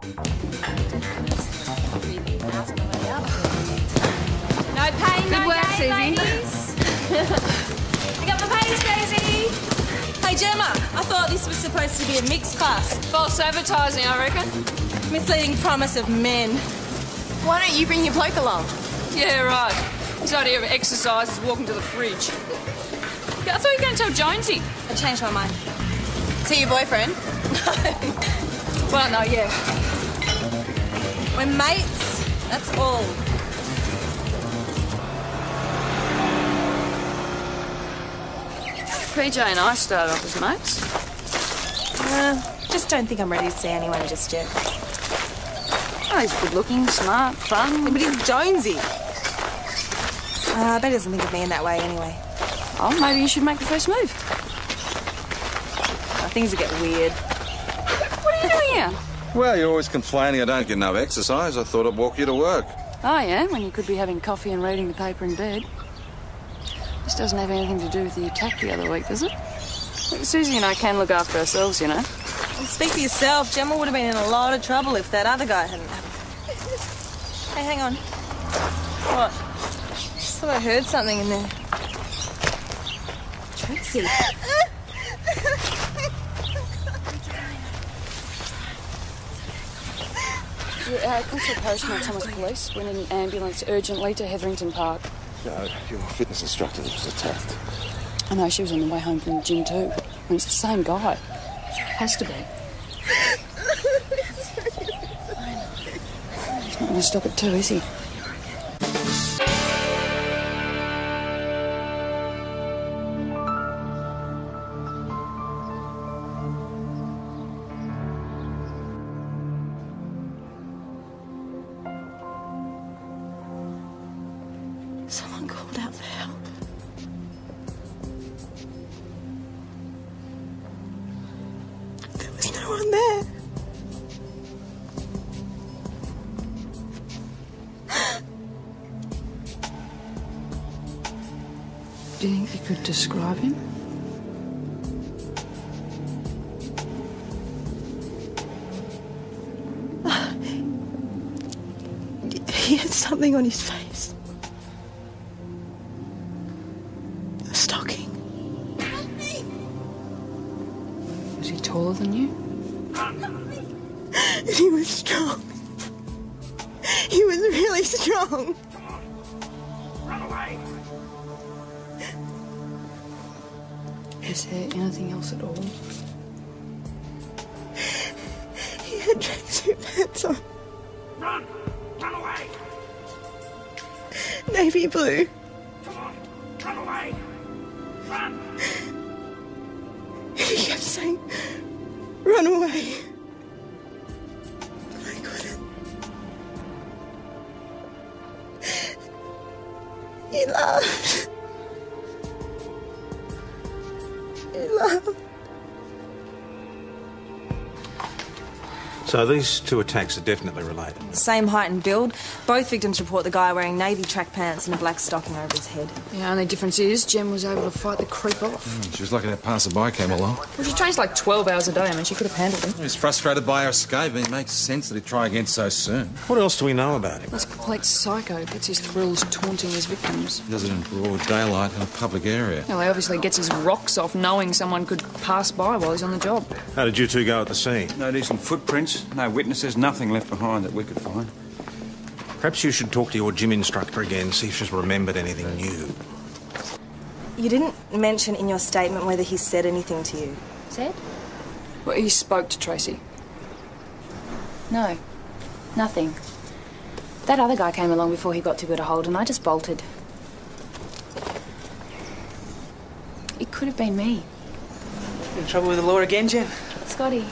No pain, Good no work, gain, Susie. ladies. I got my pains, Daisy. Hey, Gemma, I thought this was supposed to be a mixed class. False advertising, I reckon. Misleading promise of men. Why don't you bring your bloke along? Yeah, right. His idea of exercise is walking to the fridge. Yeah, I thought you were going to tell Jonesy. I changed my mind. Is he your boyfriend? Well, no, yeah. We're mates, that's all. PJ and I started off as mates. Just don't think I'm ready to see anyone just yet. Oh, he's good looking, smart, fun. But he's Jonesy. I bet he doesn't think of me in that way anyway. Oh, maybe you should make the first move. Things will get weird. What are you doing here? Well, you're always complaining I don't get enough exercise. I thought I'd walk you to work. Oh, yeah, when you could be having coffee and reading the paper in bed. This doesn't have anything to do with the attack the other week, does it? Susie and I can look after ourselves, you know. Well, speak for yourself. Gemma would have been in a lot of trouble if that other guy hadn't happened. Hey, hang on. What? Just thought I heard something in there. Tracy. Constable Parish Mount Thomas Police went in an ambulance urgently to Hetherington Park. No, your fitness instructor was attacked. I know, she was on the way home from the gym too. I mean, it's the same guy. Has to be. He's not going to stop it too, is he? Someone called out for help. There was no one there. Do you think you could describe him? He had something on his face. A stocking. Was he taller than you? He was strong. He was really strong. Is there anything else at all? He had tracksuit pants on. Run! Run away! Navy blue. Come on! Run away! Run! He kept saying, run away. But I couldn't. He laughed. He laughed. So these two attacks are definitely related. Same height and build. Both victims report the guy wearing navy track pants and a black stocking over his head. The only difference is Jem was able to fight the creep off. She was lucky that passerby came along. Well, she trains like 12 hours a day. I mean, she could have handled him. He was frustrated by her escape, and it makes sense that he'd try again so soon. What else do we know about him? He's a complete psycho. Gets his thrills taunting his victims. He does it in broad daylight in a public area. Well, he obviously gets his rocks off knowing someone could pass by while he's on the job. How did you two go at the scene? No decent footprints, no witnesses, nothing left behind that we could find. Perhaps you should talk to your gym instructor again, see if she's remembered anything new. You didn't mention in your statement whether he said anything to you. Said? Well, he spoke to Tracy. No. Nothing. That other guy came along before he got too good a hold and I just bolted. It could have been me. In trouble with the law again, Jen? Scotty.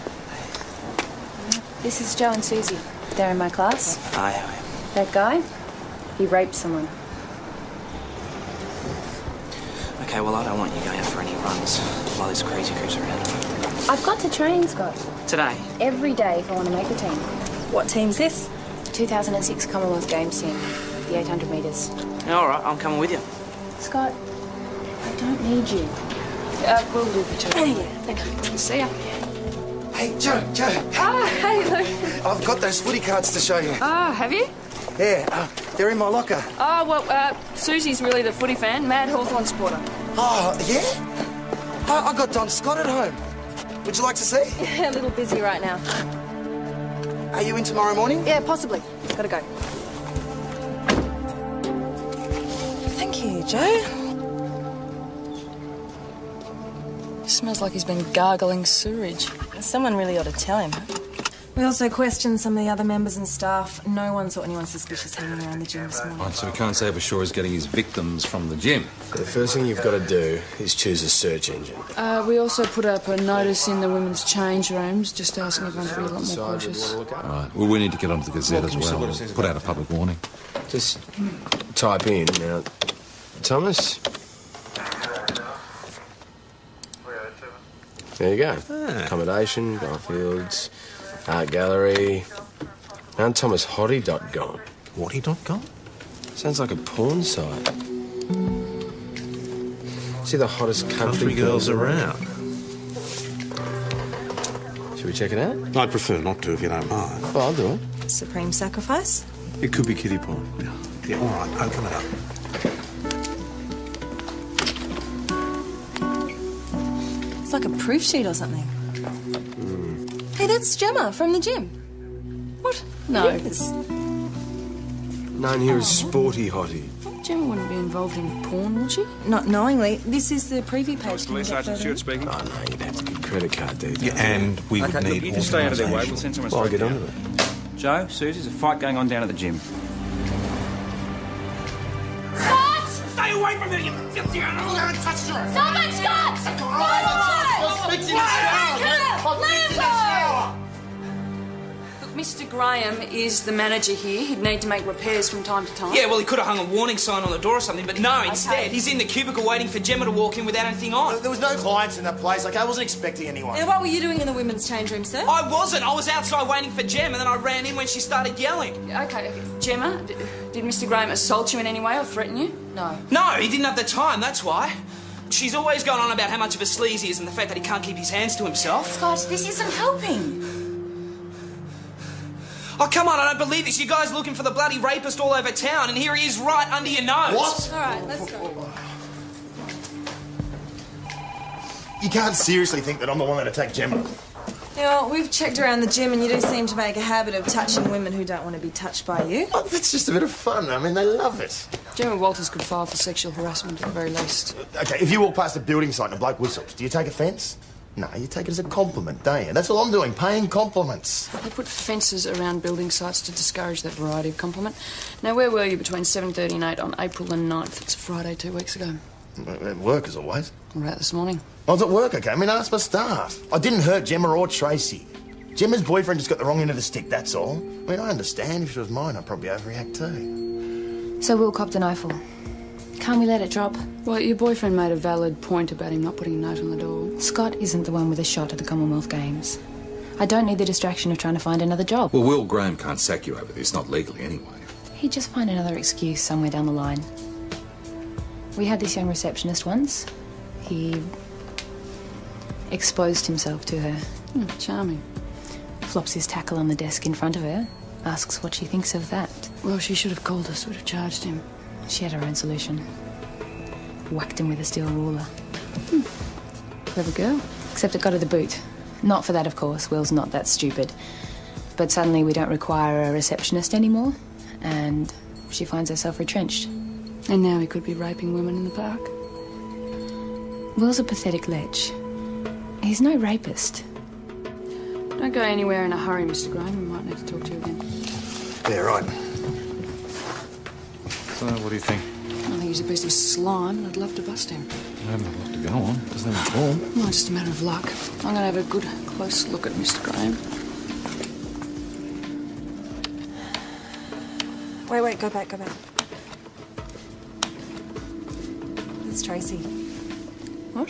This is Joe and Susie. They're in my class. Aye. That guy, he raped someone. Okay, well, I don't want you going out for any runs while this crazy creeps around. I've got to train, Scott. Today? Every day if I want to make the team. What team's this? 2006 Commonwealth Games team. The 800 metres. Yeah, all right, I'm coming with you. Scott, I don't need you. We'll do the two. Oh, yeah, thank you. See ya. Hey, Joe. Hey, Luke. I've got those footy cards to show you. Oh, have you? Yeah, they're in my locker. Oh, well, Susie's really the footy fan, mad Hawthorn supporter. Oh, yeah? I got Don Scott at home. Would you like to see? A little busy right now. Are you in tomorrow morning? Yeah, possibly. Gotta go. Thank you, Joe. Smells like he's been gargling sewerage. Someone really ought to tell him. We also questioned some of the other members and staff. No one saw anyone suspicious hanging around the gym this morning. Right, so we can't say for sure he's getting his victims from the gym. The first thing you've got to do is choose a search engine. We also put up a notice in the women's change rooms, just asking everyone to be a lot more cautious. Right, well, we need to get onto the Gazette as well. We'll put out a public warning. Just type in, now, Thomas. There you go. Accommodation, Goldfields, art gallery. And ThomasHottie.com. Hottie.com? Sounds like a porn site. See the hottest country girls around. Should we check it out? I'd prefer not to if you don't mind. Well, I'll do it. Supreme sacrifice? It could be kiddie porn. Yeah, all right, open it up. It's like a proof sheet or something. Hey, that's Gemma from the gym. What? No. It is. Known here as Sporty Hottie. Gemma wouldn't be involved in porn, would she? Not knowingly. This is the preview page. Police Sergeant Stewart speaking. Oh, no, you'd have to get credit card details. Yeah, and we would need You just stay out of their way. We'll authorisation. send someone Well, I'll straight get down. onto it. Joe, Susie, there's a fight going on down at the gym. Scott! Stay away from her, you filthy animal! I haven't touched her! Stop it, Scott! I'll speak to you in the shower! I'll speak to you in the shower! Look, Mr. Graham is the manager here. He'd need to make repairs from time to time. Yeah, well, he could have hung a warning sign on the door or something, but no, instead, he's in the cubicle waiting for Gemma to walk in without anything on. There was no clients in that place, okay? I wasn't expecting anyone. And what were you doing in the women's change room, sir? I wasn't. I was outside waiting for Gem, and then I ran in when she started yelling. Okay. Gemma, did Mr. Graham assault you in any way or threaten you? No. No, he didn't have the time, that's why. She's always gone on about how much of a sleaze he is and the fact that he can't keep his hands to himself. Scott, this isn't helping. Oh, come on, I don't believe this. You guys looking for the bloody rapist all over town, and here he is right under your nose. What? All right, let's go. You can't seriously think that I'm the one that attacked Gemma. Yeah, well, we've checked around the gym and you do seem to make a habit of touching women who don't want to be touched by you. Oh, that's just a bit of fun. I mean, they love it. Gemma Walters could file for sexual harassment at the very least. Okay, if you walk past a building site and a bloke whistles, do you take offence? No, you take it as a compliment, don't you? That's all I'm doing, paying compliments. They put fences around building sites to discourage that variety of compliment. Now, where were you between 7:30 and 8 on April the 9th? It's a Friday 2 weeks ago. At work, as always. Right this morning. I was at work, okay? I mean, ask my staff. I didn't hurt Gemma or Tracy. Gemma's boyfriend just got the wrong end of the stick, that's all. I mean, I understand. If she was mine, I'd probably overreact too. So Will copped an eyeful. Can't we let it drop? Well, your boyfriend made a valid point about him not putting a note on the door. Scott isn't the one with a shot at the Commonwealth Games. I don't need the distraction of trying to find another job. Well, Will Graham can't sack you over this, not legally anyway. He'd just find another excuse somewhere down the line. We had this young receptionist once. He exposed himself to her. Charming. Flops his tackle on the desk in front of her. Asks what she thinks of that. Well, she should have called us. Would have charged him. She had her own solution. Whacked him with a steel ruler. Clever girl. Except it got her the boot. Not for that, of course. Will's not that stupid. But suddenly we don't require a receptionist anymore, and she finds herself retrenched. And now he could be raping women in the park. Will's a pathetic lech. He's no rapist. Don't go anywhere in a hurry, Mr. Graham. We might need to talk to you again. Yeah, right. So, what do you think? I think he's a piece of slime, and I'd love to bust him. I haven't a lot to go on. Doesn't have a form. Well, it's just a matter of luck. I'm going to have a good, close look at Mr. Graham. Wait, go back. It's Tracy. What?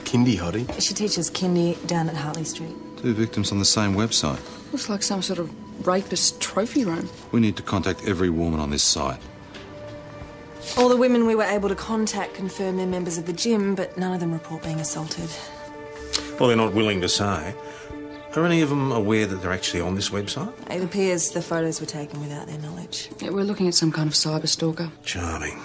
Kindy Hottie. She teaches kindy down at Hartley Street. 2 victims on the same website. Looks like some sort of rapist trophy room. We need to contact every woman on this site. All the women we were able to contact confirm they're members of the gym, but none of them report being assaulted. Well, they're not willing to say. Are any of them aware that they're actually on this website? It appears the photos were taken without their knowledge. Yeah, we're looking at some kind of cyber stalker. Charming.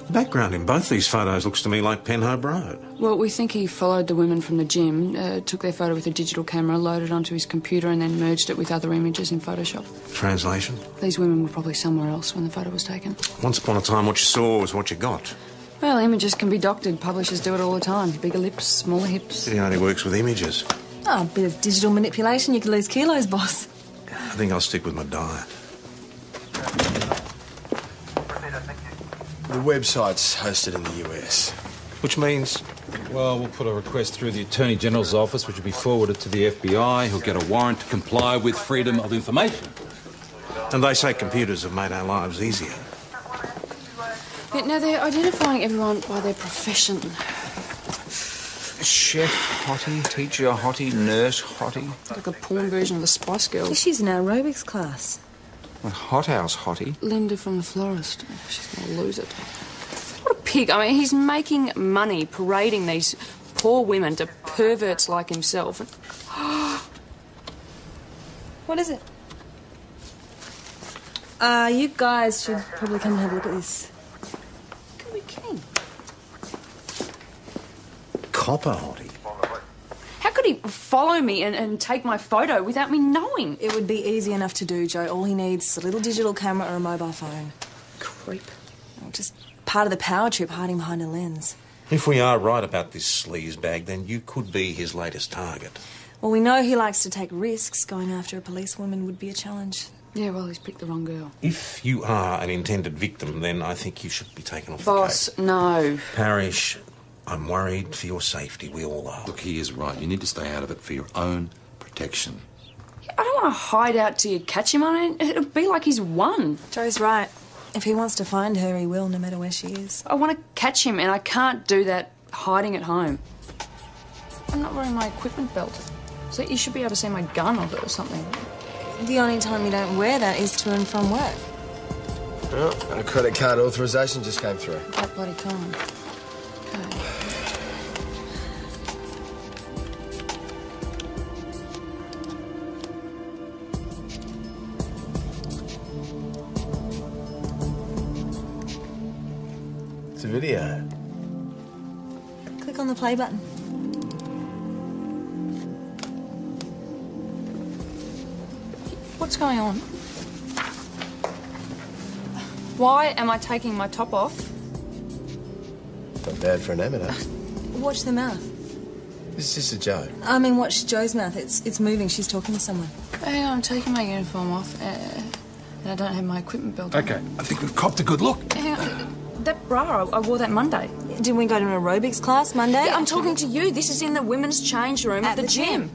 The background in both these photos looks to me like Penhope Road. Well, we think he followed the women from the gym, took their photo with a digital camera, loaded it onto his computer and then merged it with other images in Photoshop. Translation? These women were probably somewhere else when the photo was taken. Once upon a time, what you saw was what you got. Well, images can be doctored. Publishers do it all the time. Bigger lips, smaller hips. He only works with images. Oh, a bit of digital manipulation. You could lose kilos, boss. I think I'll stick with my diet. The website's hosted in the US. Which means? Well, we'll put a request through the Attorney General's office, which will be forwarded to the FBI, who'll get a warrant to comply with freedom of information. And they say computers have made our lives easier. Yeah, now, they're identifying everyone by their profession. Chef hottie, teacher hottie, nurse hottie. Like a porn version of the Spice Girls. She's in aerobics class. A hothouse hottie. Linda from the florist. She's going to lose it. What a pig. I mean, he's making money parading these poor women to perverts like himself. What is it? You guys should probably come and have a look at this. Can we kidding? Copper hottie. How could he follow me and take my photo without me knowing? It would be easy enough to do, Joe. All he needs is a little digital camera or a mobile phone. Creep. Just part of the power trip hiding behind a lens. If we are right about this sleaze bag, then you could be his latest target. Well, we know he likes to take risks. Going after a policewoman would be a challenge. Yeah, well, he's picked the wrong girl. If you are an intended victim, then I think you should be taken off Boss, the case. no. Parish, I'm worried for your safety. We all are. Look, he is right. You need to stay out of it for your own protection. I don't want to hide out till you catch him on it. It'll be like he's won. Joe's right. If he wants to find her, he will, no matter where she is. I want to catch him, and I can't do that hiding at home. I'm not wearing my equipment belt. So you should be able to see my gun off it or something. The only time you don't wear that is to and from work. Oh, and a credit card authorisation just came through. That bloody time. Okay. It's a video. Click on the play button. What's going on? Why am I taking my top off? Not bad for an amateur. Watch the mouth. This is just a joke. I mean, watch Joe's mouth. It's moving. She's talking to someone. Hang on, I'm taking my uniform off, and I don't have my equipment belt on. Okay, I think we've copped a good look. Hang on. That bra, I wore that Monday. Didn't we go to an aerobics class Monday? Yeah, I'm talking to you. This is in the women's change room at the gym.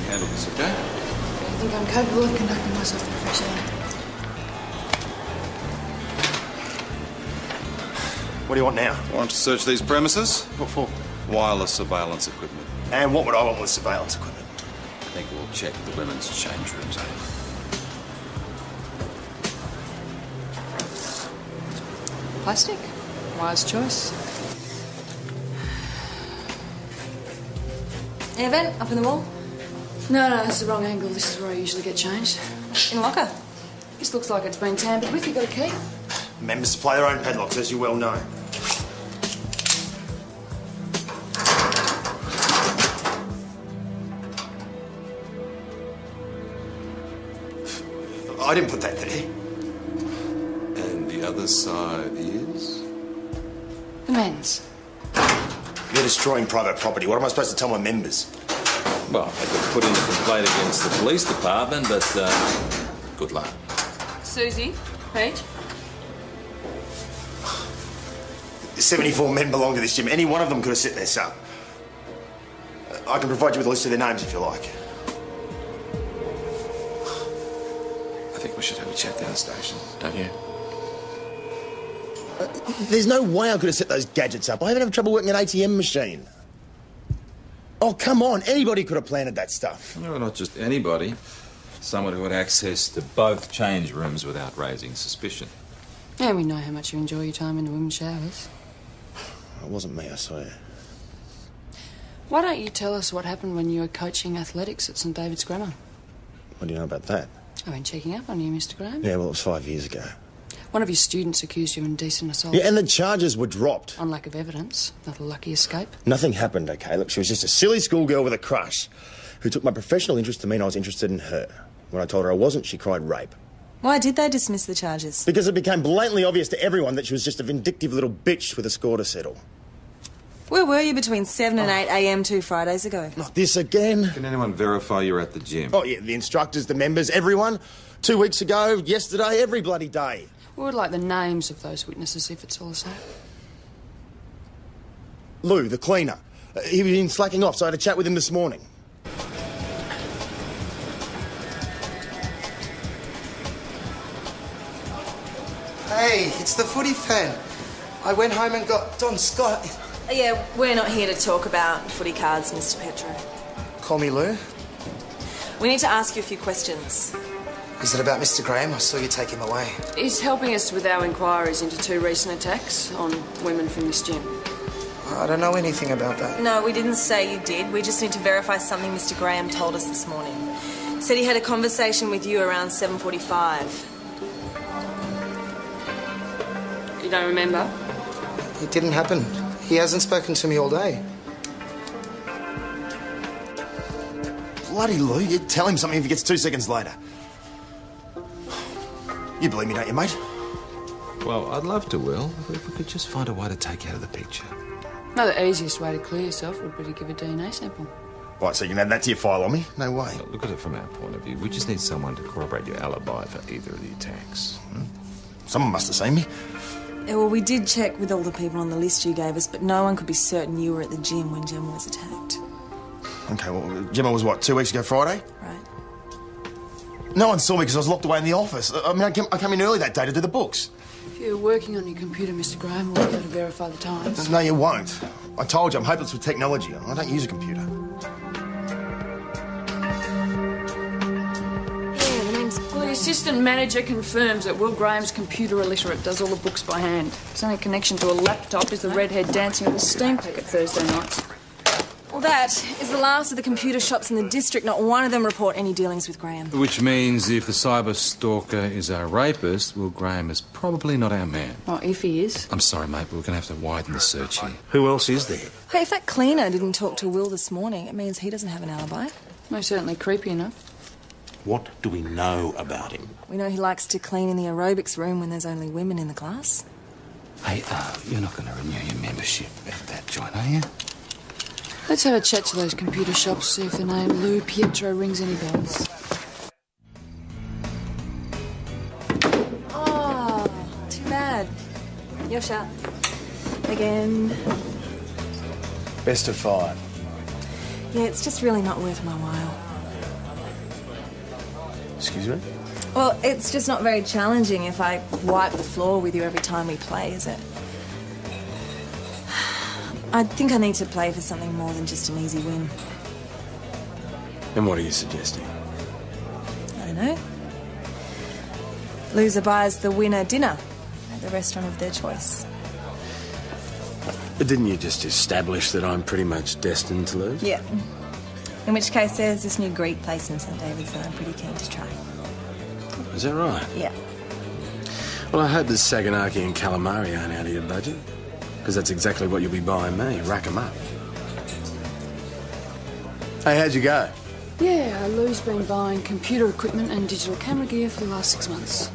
Handle this, okay? I think I'm capable of conducting myself professionally. What do you want now? Want to search these premises? What for? Wireless surveillance equipment. And what would I want with surveillance equipment? I think we'll check the women's change rooms, eh? Plastic. Wise choice. Air vent up in the wall. No, that's the wrong angle. This is where I usually get changed. In locker. This looks like it's been tampered with. You got a key? Members supply their own padlocks, as you well know. I didn't put that there. And the other side is? The men's. You're destroying private property. What am I supposed to tell my members? Well, they could put in a complaint against the police department, but good luck. Susie, Pete. 74 men belong to this gym. Any one of them could have set this up. I can provide you with a list of their names if you like. I think we should have a chat down the station, don't you? There's no way I could have set those gadgets up. I haven't had trouble working an ATM machine. Oh, come on. Anybody could have planted that stuff. No, not just anybody. Someone who had access to both change rooms without raising suspicion. Yeah, we know how much you enjoy your time in the women's showers. It wasn't me, I swear. Why don't you tell us what happened when you were coaching athletics at St David's Grammar? What do you know about that? I've been checking up on you, Mr Graham. Yeah, well, it was 5 years ago. One of your students accused you of indecent assault. Yeah, and the charges were dropped. On lack of evidence. Not a lucky escape. Nothing happened, okay? Look, she was just a silly schoolgirl with a crush who took my professional interest to mean I was interested in her. When I told her I wasn't, she cried rape. Why did they dismiss the charges? Because it became blatantly obvious to everyone that she was just a vindictive little bitch with a score to settle. Where were you between 7 and 8 a.m. 2 Fridays ago? Not this again. Can anyone verify you're at the gym? Oh, yeah, the instructors, the members, everyone. 2 weeks ago, yesterday, every bloody day. We would like the names of those witnesses if it's all the same. Lou, the cleaner. He was been slacking off, so I had a chat with him this morning. Hey, it's the footy fan. I went home and got Don Scott. Yeah, we're not here to talk about footy cards, Mr Petro. Call me Lou. We need to ask you a few questions. Is it about Mr Graham? I saw you take him away. He's helping us with our inquiries into 2 recent attacks on women from this gym. I don't know anything about that. No, we didn't say you did. We just need to verify something Mr Graham told us this morning. Said he had a conversation with you around 7:45. You don't remember? It didn't happen. He hasn't spoken to me all day. Bloody Lou, you tell him something if he gets 2 seconds later. You believe me, don't you, mate? Well, I'd love to, Will, if we could just find a way to take you out of the picture. No, the easiest way to clear yourself would be to give a DNA sample. Right, so you can add that to your file on me? No way. Look at it from our point of view. We just need someone to corroborate your alibi for either of the attacks. Someone must have seen me. Yeah, well, we did check with all the people on the list you gave us, but no one could be certain you were at the gym when Gemma was attacked. Okay, well, Gemma was what, 2 weeks ago Friday? Right. No one saw me because I was locked away in the office. I mean, I came in early that day to do the books. If you're working on your computer, Mr Graham, we'll be able to verify the times. No, you won't. I told you, I'm hopeless with technology. I don't use a computer. Yeah, the name's... Well, the assistant manager confirms that Will Graham's computer illiterate, does all the books by hand. His only connection to a laptop is the redhead dancing with a steam packet Thursday nights. Well, that is the last of the computer shops in the district. Not one of them report any dealings with Graham. Which means if the cyber stalker is our rapist, Will Graham is probably not our man. Oh, if he is. I'm sorry, mate, but we're going to have to widen the search here. Who else is there? Hey, if that cleaner didn't talk to Will this morning, it means he doesn't have an alibi. No, certainly creepy enough. What do we know about him? We know he likes to clean in the aerobics room when there's only women in the class. Hey, you're not going to renew your membership at that joint, are you? Let's have a chat to those computer shops, see if the name Lou Pietro rings any bells. Oh, too bad. Your shot. Again. Best of 5. Yeah, it's just really not worth my while. Excuse me? Well, it's just not very challenging if I wipe the floor with you every time we play, is it? I think I need to play for something more than just an easy win. And what are you suggesting? I don't know. Loser buys the winner dinner at the restaurant of their choice. But didn't you just establish that I'm pretty much destined to lose? Yeah. In which case, there's this new Greek place in St David's that I'm pretty keen to try. Is that right? Yeah. Well, I hope the Saganaki and calamari aren't out of your budget. Because that's exactly what you'll be buying me. Rack 'em up. Hey, how'd you go? Yeah, Lou's been buying computer equipment and digital camera gear for the last 6 months.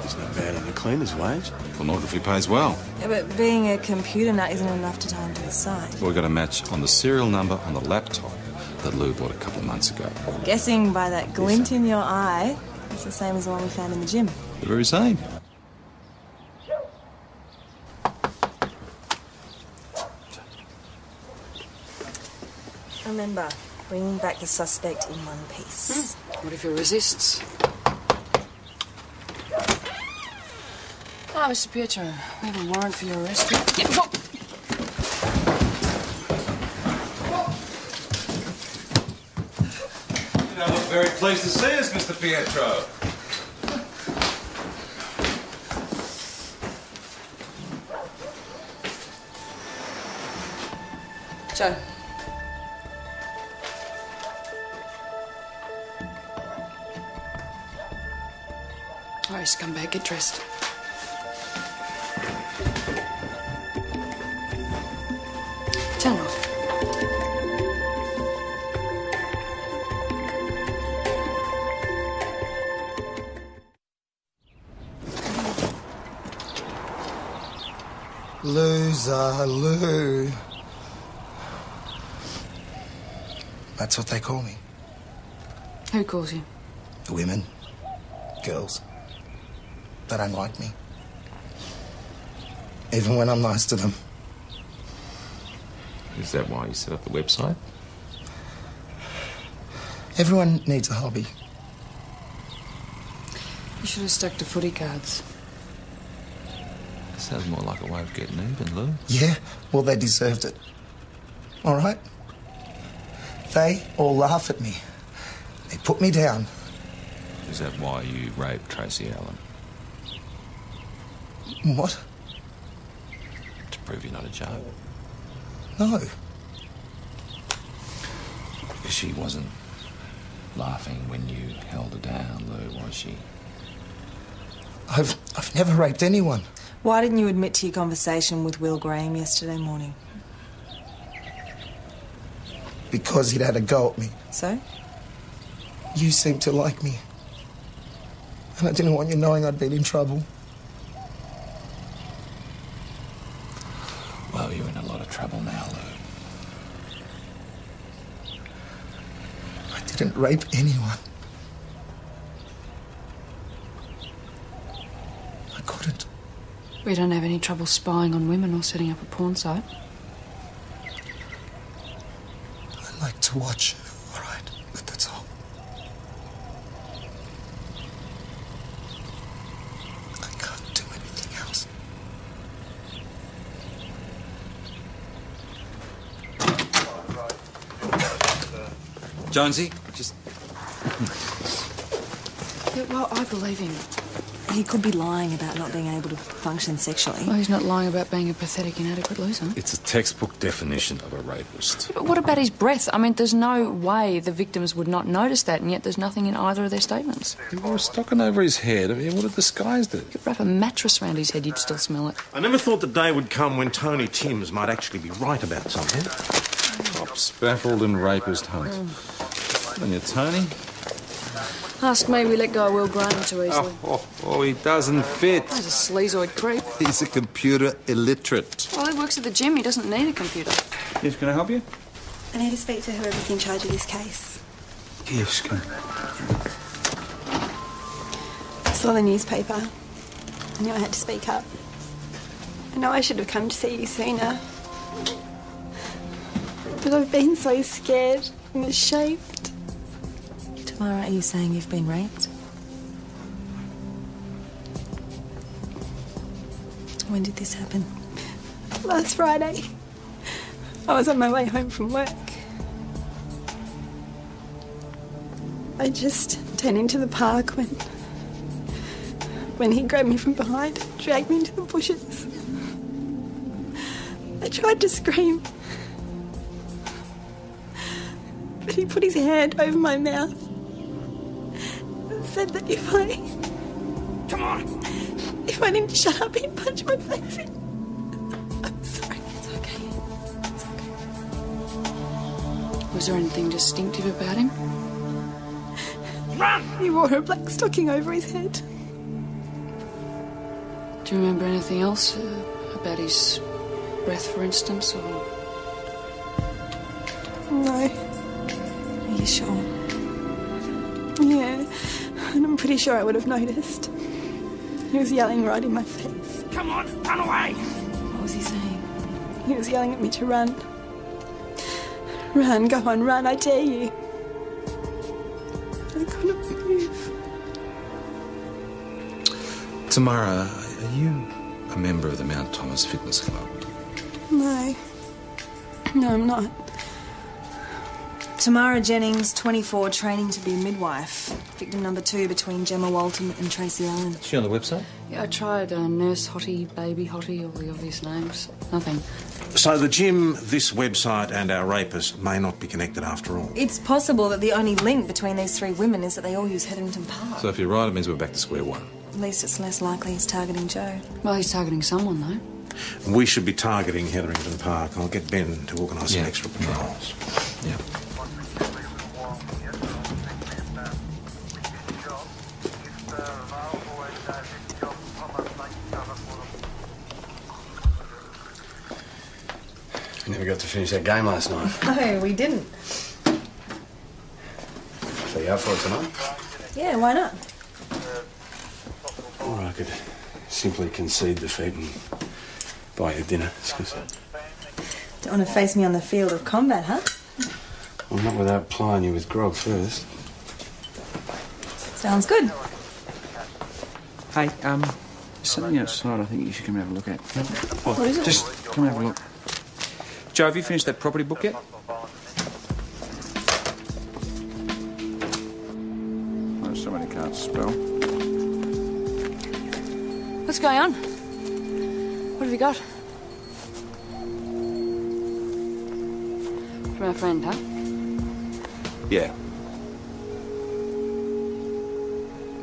It's not bad on the cleaner's wage. Pornography pays well. Yeah, but being a computer nut isn't enough to tie him to his side. We've got a match on the serial number on the laptop that Lou bought a couple of months ago. Guessing by that glint in your eye, it's the same as the one we found in the gym. The very same. Remember, bringing back the suspect in one piece. What if he resists? Ah, Mr Pietro, we have a warrant for your arrest. Yeah, whoa. You don't look very pleased to see us, Mr. Pietro. Joe. All right, scumbag, get dressed. Turn it off. Loser, Lou. That's what they call me. Who calls you? The women, girls. They don't like me. Even when I'm nice to them. Is that why you set up the website? Everyone needs a hobby. You should have stuck to footy cards. Sounds more like a way of getting even, Lou. Yeah, well, they deserved it. All right? They all laugh at me. They put me down. Is that why you raped Tracy Allen? What? To prove you're not a joke? No. Because she wasn't laughing when you held her down, Lou, was she? I've never raped anyone. Why didn't you admit to your conversation with Will Graham yesterday morning? Because he'd had a go at me. So? You seemed to like me. And I didn't want you knowing I'd been in trouble. Well, you're in a lot of trouble now, Lou. I didn't rape anyone. I couldn't. We don't have any trouble spying on women or setting up a porn site. I like to watch, all right? But that's all. I can't do anything else. Jonesy, just... Yeah, well, I believe him. He could be lying about not being able to function sexually. Well, he's not lying about being a pathetic, inadequate loser. It's a textbook definition of a rapist. But what about his breath? I mean, there's no way the victims would not notice that, and yet there's nothing in either of their statements. He wore a stocking over his head. I mean, he would have disguised it. You could wrap a mattress around his head, you'd still smell it. I never thought the day would come when Tony Timms might actually be right about something. Cops baffled and rapist hunt. And you, Tony? Ask me, we let go of Will Graham too easily. Oh, he doesn't fit. He's a sleazoid creep. He's a computer illiterate. Well, he works at the gym. He doesn't need a computer. Yes, can I help you? I need to speak to whoever's in charge of this case. Yes, can I saw the newspaper. I knew I had to speak up. I know I should have come to see you sooner. But I've been so scared and ashamed. Tamara, are you saying you've been raped? When did this happen? Last Friday. I was on my way home from work. I just turned into the park when he grabbed me from behind and dragged me into the bushes. I tried to scream, but he put his hand over my mouth and said that if I didn't shut up, he'd punch my face in. I'm sorry, it's okay. It's okay. Was there anything distinctive about him? Run! He wore a black stocking over his head. Do you remember anything else about his breath, for instance, or...? No. Are you sure? Yeah, and I'm pretty sure I would have noticed. He was yelling right in my face. Come on, run away! What was he saying? He was yelling at me to run. Run, go on, run, I dare you. I couldn't move. Tamara, are you a member of the Mount Thomas Fitness Club? No. No, I'm not. Tamara Jennings, 24, training to be a midwife. Victim number 2 between Gemma Walton and Tracy Allen. Is she on the website? Yeah, I tried Nurse Hottie, Baby Hottie, all the obvious names. Nothing. So the gym, this website and our rapist may not be connected after all. It's possible that the only link between these 3 women is that they all use Hetherington Park. So if you're right, it means we're back to square one. At least it's less likely he's targeting Joe. Well, he's targeting someone, though. We should be targeting Hetherington Park. I'll get Ben to organise some extra patrols. Yeah. We never got to finish that game last night. No, we didn't. So you up for it tonight? Yeah, why not? Or I could simply concede defeat and buy you dinner. Don't want to face me on the field of combat, huh? Well, not without plying you with grog first. Sounds good. Hey, there's something outside I think you should come and have a look at. What is it? Just come and have a look. Joe, have you finished that property book yet? Oh, somebody can't spell. What's going on? What have you got? From our friend, huh? Yeah.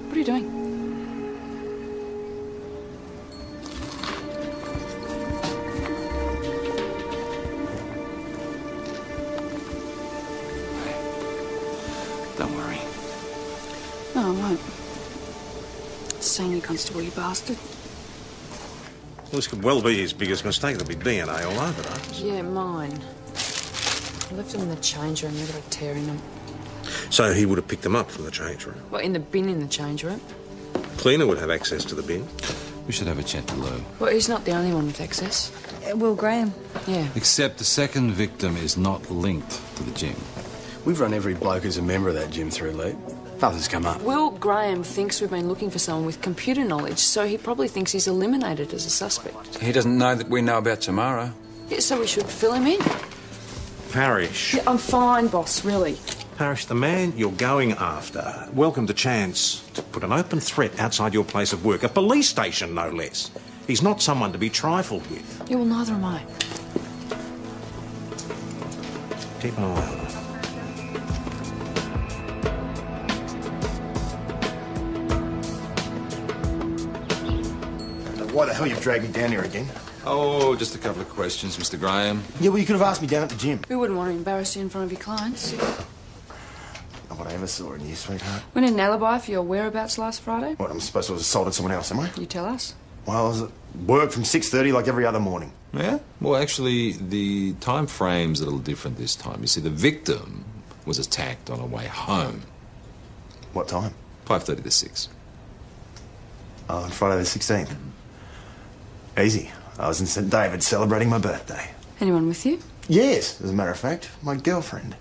What are you doing? Don't worry. No, I won't. Senior constable, you bastard. Well, this could well be his biggest mistake. There'll be DNA all over it. Yeah, mine. I left them in the change room. They've got a tear in them. So he would have picked them up from the change room. Well, in the bin in the change room. Cleaner would have access to the bin. We should have a chat to Lou. Well, he's not the only one with access. Will Graham. Yeah. Except the second victim is not linked to the gym. We've run every bloke who's a member of that gym through, Lee. Nothing's come up. Will Graham thinks we've been looking for someone with computer knowledge, so he probably thinks he's eliminated as a suspect. He doesn't know that we know about Tamara. Yeah, so we should fill him in. Parrish. Yeah, I'm fine, boss, really. Parrish, the man you're going after welcomed a chance to put an open threat outside your place of work, a police station, no less. He's not someone to be trifled with. Yeah, well, neither am I. Keep an eye on him. Why the hell you dragged me down here again? Oh, just a couple of questions, Mr. Graham. Yeah, well, you could have asked me down at the gym. We wouldn't want to embarrass you in front of your clients. Not what I ever saw in you, sweetheart. We need an alibi for your whereabouts last Friday. What, I'm supposed to have assaulted someone else, am I? You tell us. Well, I was at work from 6:30 like every other morning. Yeah? Well, actually, the time frame's a little different this time. You see, the victim was attacked on her way home. What time? 5:30 to 6. Oh, on Friday the 16th. Easy. I was in St David's celebrating my birthday. Anyone with you? Yes, as a matter of fact, my girlfriend.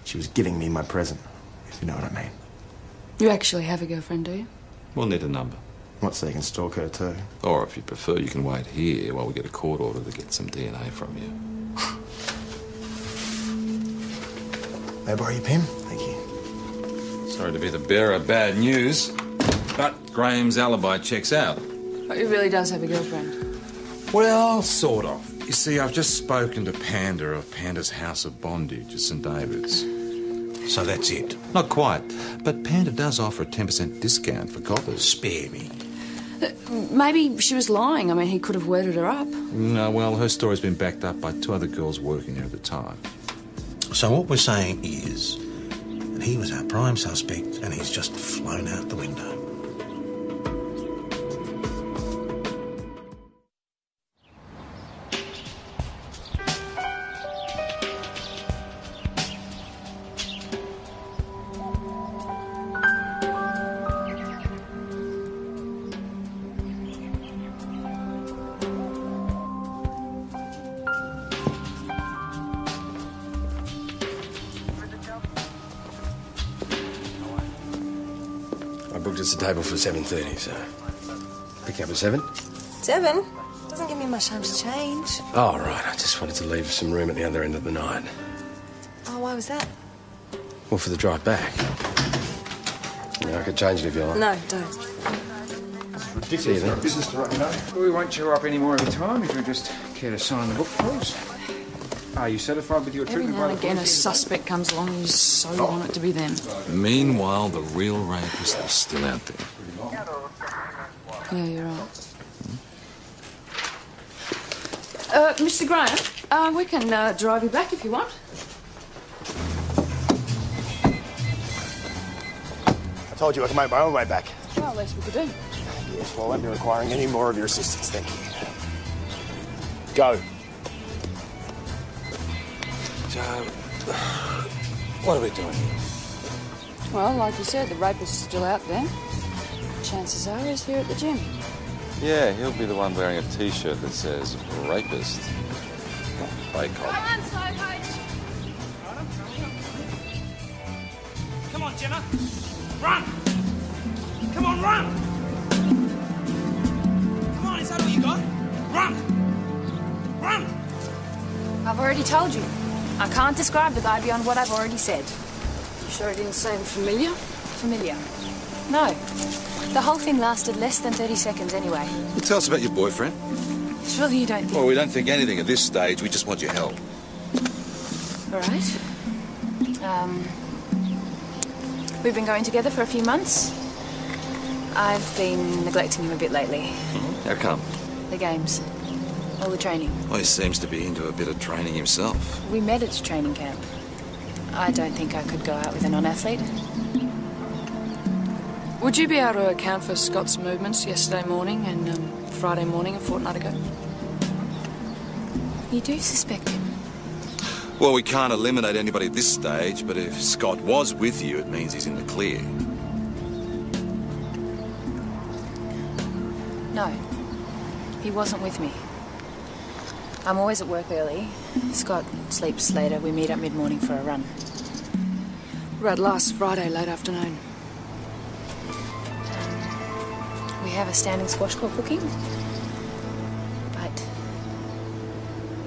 She was giving me my present, if you know what I mean. You actually have a girlfriend, do you? We'll need a number. What, so you can stalk her too? Or if you prefer, you can wait here while we get a court order to get some DNA from you. May I borrow your pen? Thank you. Sorry to be the bearer of bad news, but Graham's alibi checks out. Oh, he really does have a girlfriend. Well, sort of. You see, I've just spoken to Panda of Panda's House of Bondage at St David's. So that's it? Not quite, but Panda does offer a 10% discount for coppers. Spare me. Maybe she was lying. I mean, he could have worded her up. No, well, her story's been backed up by 2 other girls working there at the time. So what we're saying is that he was our prime suspect and he's just flown out the window. It's the table for 7:30, so pick up at 7. 7? Doesn't give me much time to change. Oh, right. I just wanted to leave some room at the other end of the night. Oh, why was that? Well, for the drive back. Yeah, I could change it if you like. No, don't. See you then. Business to run, you know. We won't chew up any more of your time if you just care to sign the book for us. Are you satisfied with your Every treatment? now and again, a suspect comes along and you so want it to be them. Meanwhile, the real rapist is still out there. Yeah, you're right. Mr. Graham, we can drive you back if you want. I told you I could make my own way back. Well, least we could do. Yes, well, I won't be requiring any more of your assistance, thank you. Go. Joe, what are we doing here? Well, like you said, the rapist's still out there. Chances are he's here at the gym. Yeah, he'll be the one wearing a T-shirt that says rapist. Bake Come on, slow coach. Come on, Gemma. Run! Come on, run! Come on, is that all you got? Run! Run! I've already told you. I can't describe the guy beyond what I've already said. You sure it didn't seem familiar? Familiar? No. The whole thing lasted less than 30 seconds anyway. Well, tell us about your boyfriend. Surely you don't think... Well, we don't think anything at this stage. We just want your help. All right. We've been going together for a few months. I've been neglecting him a bit lately. How come? The games. All the training. Well, he seems to be into a bit of training himself. We met at a training camp. I don't think I could go out with a non-athlete. Would you be able to account for Scott's movements yesterday morning and Friday morning a fortnight ago? You do suspect him? Well, we can't eliminate anybody at this stage, but if Scott was with you, it means he's in the clear. No. He wasn't with me. I'm always at work early. Scott sleeps later. We meet up mid-morning for a run. Right, last Friday, late afternoon. We have a standing squash court booking, but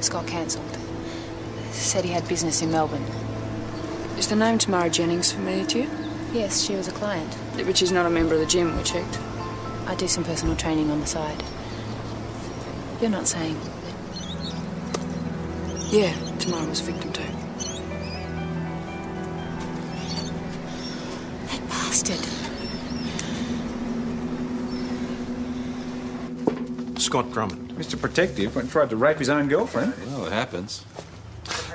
Scott cancelled. Said he had business in Melbourne. Is the name Tamara Jennings familiar to you? Yes, she was a client. But she's not a member of the gym, we checked. I do some personal training on the side. You're not saying that... Yeah, Tamara was a victim too. That bastard. Scott Drummond. Mr. Protective went and tried to rape his own girlfriend. Well, it happens.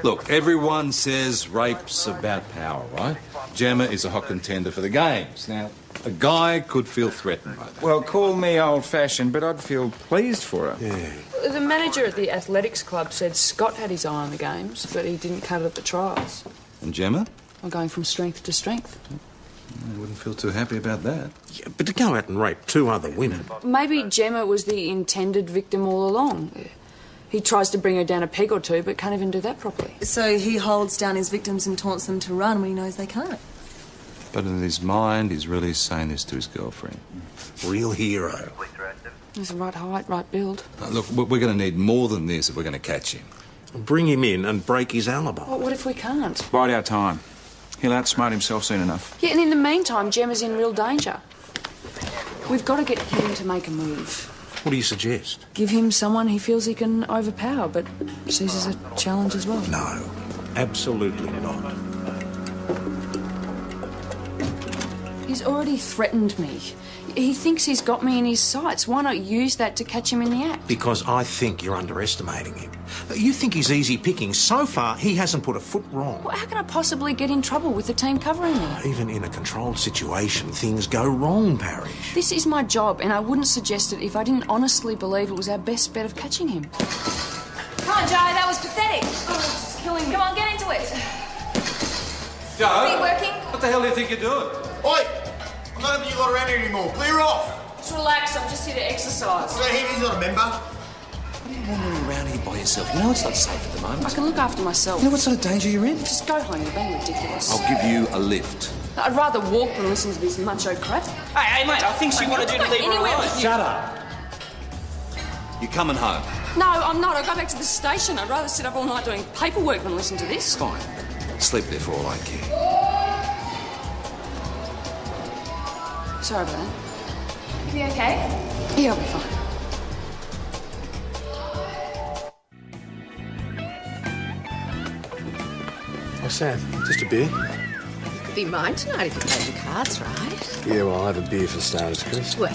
Look, everyone says rape's about power, right? Gemma is a hot contender for the games. Now, a guy could feel threatened by that. Well, call me old-fashioned, but I'd feel pleased for her. Yeah. The manager at the athletics club said Scott had his eye on the games, but he didn't cut it at the trials. And Gemma? I'm going from strength to strength. I wouldn't feel too happy about that. Yeah, but to go out and rape two other women... Maybe Gemma was the intended victim all along. He tries to bring her down a peg or two, but can't even do that properly. So he holds down his victims and taunts them to run when he knows they can't. But in his mind, he's really saying this to his girlfriend. Real hero. He's the right height, right build. Look, we're going to need more than this if we're going to catch him. Bring him in and break his alibi. Well, what if we can't? Bide our time. He'll outsmart himself soon enough. Yeah, and in the meantime, Gemma's in real danger. We've got to get him to make a move. What do you suggest? Give him someone he feels he can overpower, but sees as a challenge as well. No, absolutely not. He's already threatened me. He thinks he's got me in his sights. Why not use that to catch him in the act? Because I think you're underestimating him. You think he's easy picking. So far, he hasn't put a foot wrong. Well, how can I possibly get in trouble with the team covering me? Even in a controlled situation, things go wrong, Parrish. This is my job, and I wouldn't suggest it if I didn't honestly believe it was our best bet of catching him. Come on, Joe, that was pathetic. Oh, it's killing me. Come on, get into it. Joe! Be working? What the hell do you think you're doing? Oi! I'm not having you lot around here anymore. Clear off! Just relax, I'm just here to exercise. So he's not a member. What are you wandering around here by yourself? You know it's not safe at the moment. I can look after myself. You know what sort of danger you're in? Just go home, you're being ridiculous. I'll give you a lift. I'd rather walk than listen to this macho crap. Hey, mate, I think she wanted you to leave her alone. Shut up. You're coming home. No, I'm not. I'll go back to the station. I'd rather sit up all night doing paperwork than listen to this. Fine. Sleep there for all I care. Sorry about that. You be okay? Yeah, I'll be fine. What's that? Just a beer? Be mine tonight if you played your cards right. Yeah, well, I'll have a beer for starters, Chris. Well,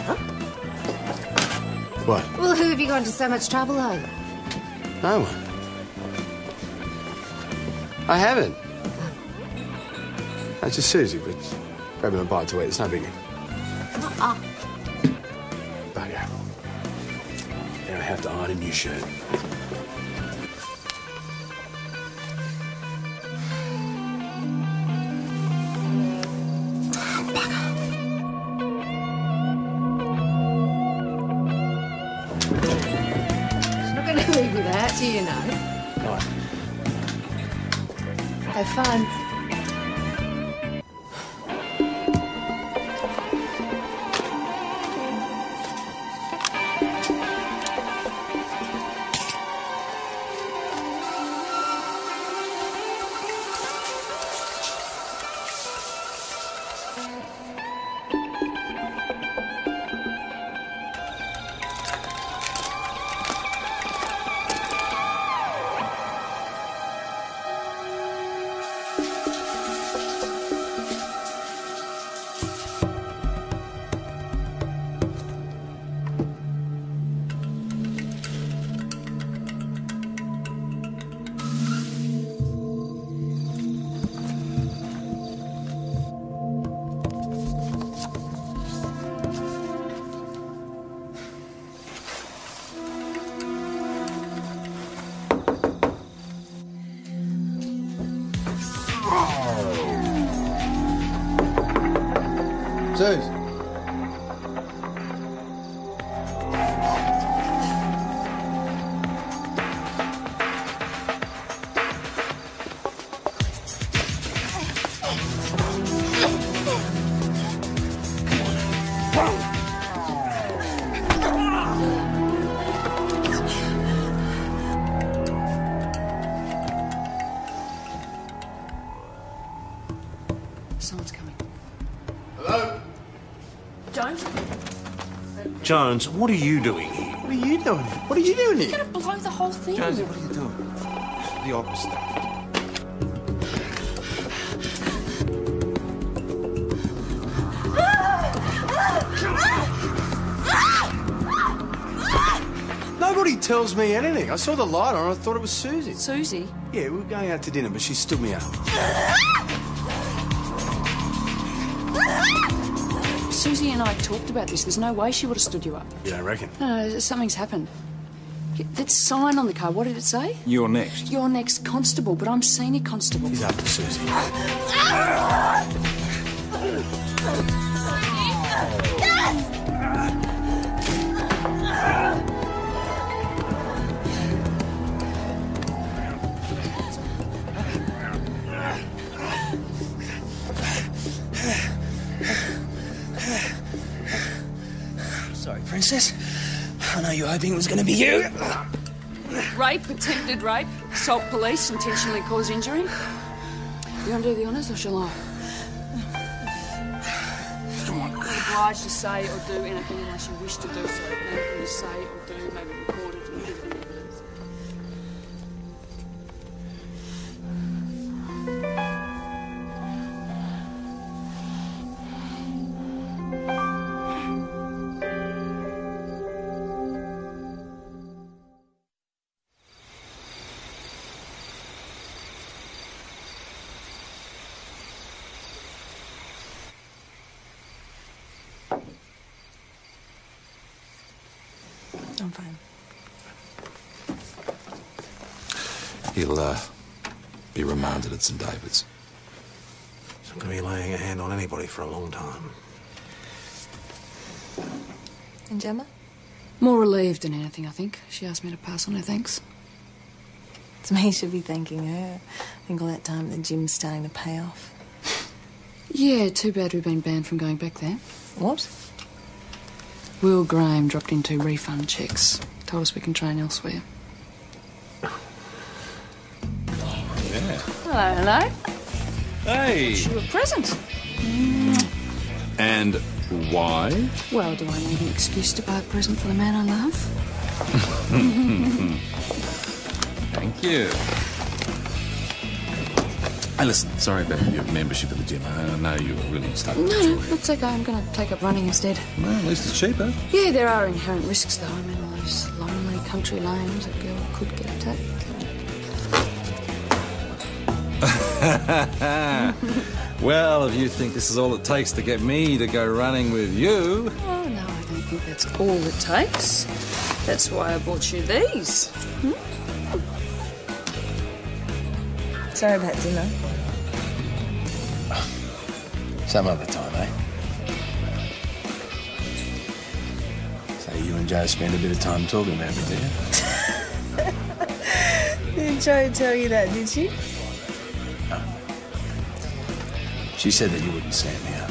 What? well, who have you gone to so much trouble over? No one. I haven't. That's just Susie, but grabbing a bite to eat. It's no biggie. But yeah. Now I have to iron a new shirt. She's not going to leave without you, you know. Right. Have fun. Suze. Someone's coming. Hello? Jones? Jones, what are you doing here? What are you doing? What are you doing here? You're gonna blow the whole thing. Jonesy, what are you doing? The opposite. Nobody tells me anything. I saw the light on. I thought it was Susie. Susie? Yeah, we were going out to dinner, but she stood me up. Susie and I talked about this. There's no way she would have stood you up. You don't reckon? No, something's happened. That sign on the car, what did it say? You're next. You're next constable, but I'm senior constable. He's after Susie. Sorry, Princess. I know you were hoping it was going to be you. Rape, attempted rape, assault police, intentionally cause injury. You want to do the honours or shall I? Come on. You're obliged to say or do anything unless you wish to do so. Anything you say or do may be recorded and given in evidence. I'm fine. He'll be remanded at St David's. He's not going to be laying a hand on anybody for a long time. And Gemma? More relieved than anything, I think. She asked me to pass on her thanks. It's me you should be thanking her. I think all that time at the gym's starting to pay off. Yeah, too bad we've been banned from going back there. What? Will Graham dropped in 2 refund checks. Told us we can train elsewhere. Yeah. Hello, hello. Hey. You a present. And Why? Well, do I need an excuse to buy a present for the man I love? Thank you. Hey, listen, sorry about your membership at the gym. I know you were really stuck. No, that's okay. I'm going to take up running instead. Well, at least it's cheaper. Yeah, there are inherent risks, though. I mean, all those lonely country lanes, a girl could get attacked. Well, if you think this is all it takes to get me to go running with you... Oh, no, I don't think that's all it takes. That's why I bought you these. Sorry about dinner. Some other time, eh? So you and Joe spend a bit of time talking about me, do you? Did Joe tell you that, did she? No. She said that you wouldn't stand me up.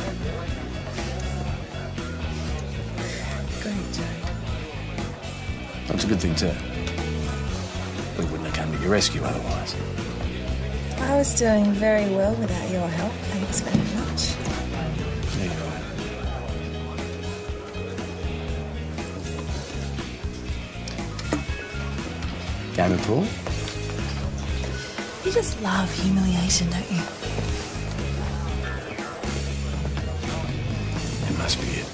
Great, Joe. That's a good thing, too. We wouldn't have come to your rescue otherwise. I was doing very well without your help. Thanks very much. Yeah, you're right. Game of pool? You just love humiliation, don't you? It must be it.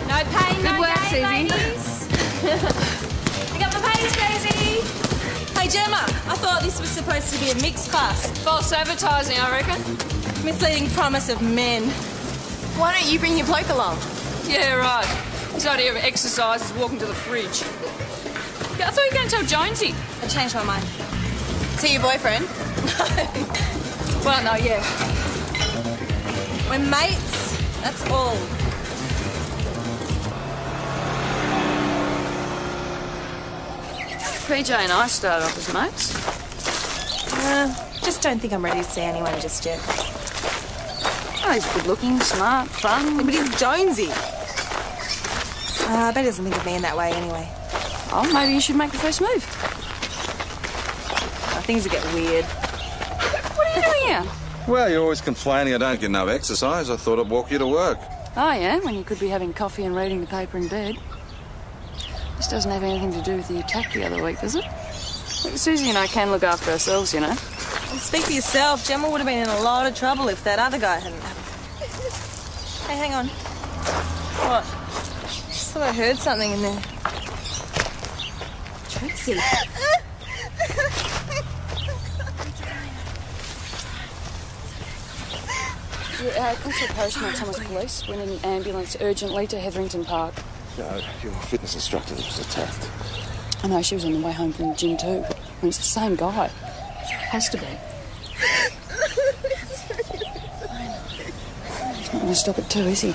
No pain, Good no work, gain, Susie. ladies. Pick up the pace, Daisy. Hey, Gemma, I thought this was supposed to be a mixed class. False advertising, I reckon. Misleading promise of men. Why don't you bring your bloke along? Yeah, right. His idea of exercise is walking to the fridge. Yeah, I thought you were going to tell Jonesy. I changed my mind. See your boyfriend? Well, no, yeah. We're mates, that's all. PJ and I started off as mates. Just don't think I'm ready to see anyone just yet. Oh, he's good looking, smart, fun. Yeah, but he's Jonesy. I bet he doesn't think of me in that way anyway. Oh, maybe you should make the first move. Things will get weird. What are you doing here? Well, you're always complaining I don't get no exercise. I thought I'd walk you to work. Oh, yeah, when you could be having coffee and reading the paper in bed. This doesn't have anything to do with the attack the other week, does it? Susie and I can look after ourselves, you know. Well, speak for yourself. Gemma would have been in a lot of trouble if that other guy hadn't happened. Hey, hang on. What? Just thought I heard something in there. Tracy. Consultation on Thomas Police. We need an ambulance urgently to Hetherington Park. Your fitness instructor was attacked. I know, she was on the way home from the gym too. I mean, it's the same guy. Has to be. He's not going to stop it too, is he?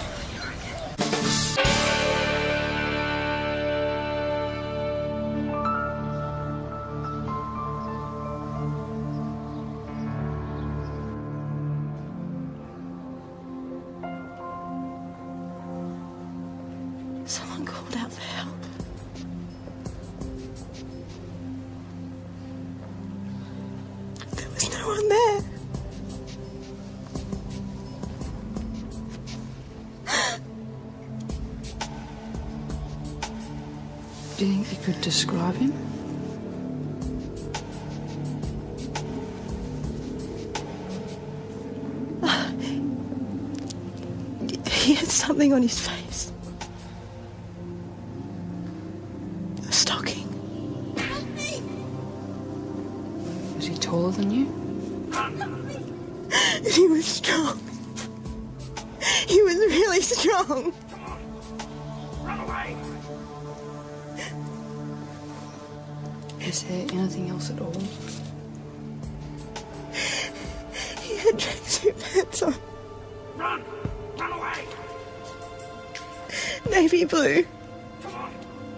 Someone called out for help. There was no one there. Do you think you could describe him? He had something on his face. A stocking. Was he taller than you? He was strong. He was really strong. Run away. Is there anything else at all? He had tracksuit pants on. Run. Run away. Navy blue. Come on.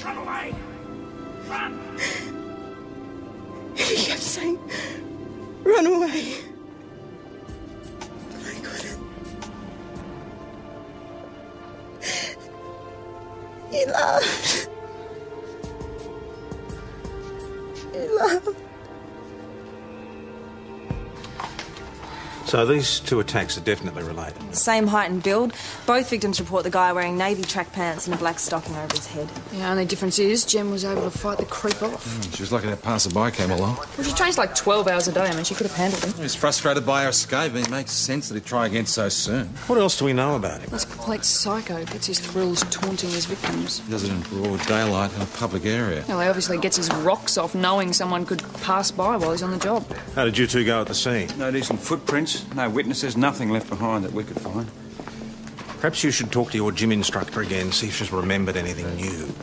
Run away. Run. He kept saying, run away. But I couldn't. He laughed. He laughed. So these two attacks are definitely related. Same height and build. Both victims report the guy wearing navy track pants and a black stocking over his head. The only difference is Jem was able to fight the creep off. She was lucky that passerby came along. Well, she trains like 12 hours a day. I mean, she could have handled him. He's frustrated by her escape, and it makes sense that he'd try again so soon. What else do we know about him? He's a complete psycho. Gets his thrills taunting his victims. He does it in broad daylight in a public area. Well, he obviously gets his rocks off knowing someone could pass by while he's on the job. How did you two go at the scene? No decent footprints, no witnesses, nothing left behind that we could find. Perhaps you should talk to your gym instructor again, see if she's remembered anything new.